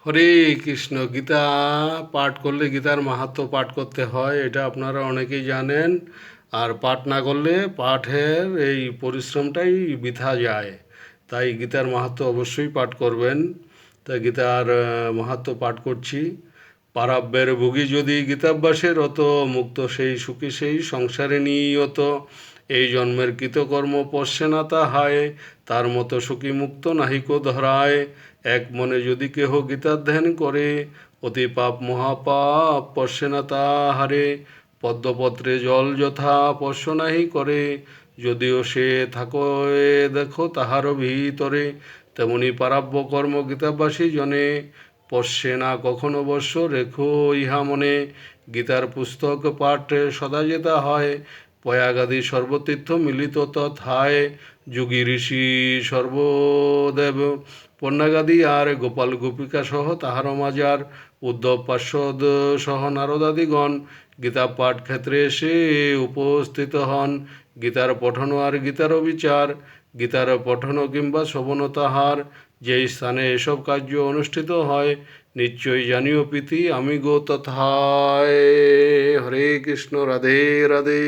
হরে কৃষ্ণ। গীতা পাঠ করলে গীতার মাহাত্ম্য পাঠ করতে হয়, এটা আপনারা অনেকেই জানেন। আর পাঠ না করলে পাঠের এই পরিশ্রমটাই বৃথা যায়। তাই গীতার মাহাত্ম্য অবশ্যই পাঠ করবেন। তাই গীতার মাহাত্ম্য পাঠ করছি। পারাব্যের ভোগী যদি গীতাভ্যাসে রত, মুক্ত সেই সুখী সেই সংসারে নিয়ত। এই জন্মের কৃতকর্ম পশ্যে না তাহায়, তার মতো সুখী মুক্ত নাহিকো ধরায়। এক মনে যদি কেহ গীতার ধ্যান করে, অতি পাপ মহাপাপ পশ্যে না তাহারে। পদ্মপত্রে জল যথা পশ্য নাহি করে, যদিও সে থাকো দেখো তাহারও ভিতরে। তেমনি পারাব্য কর্ম গীতাভ্যাসী জনে, পশ্যে না কখনো বর্ষ রেখো ইহা মনে। গীতার পুস্তক পাঠ সদা যেতা হয়, প্রয়াগাদি সর্বতীর্থ মিলিত তথায়। যোগী ঋষি সর্বদেব পণ্যাগাদি আর গোপাল গোপিকা সহ তাহার মাজার। উদ্ধব পার্শ্বদ সহ নারদাদিগণ গীতা পাঠ ক্ষেত্রে এসে উপস্থিত হন। গীতার পঠন আর গীতার বিচার, গীতার পঠন কিংবা শ্রবণ তাহার। যেই স্থানে এসব কার্য অনুষ্ঠিত হয়, নিশ্চয়ই জানিও প্রীতি আমি গো তথায়। হরে কৃষ্ণ, রাধে রাধে।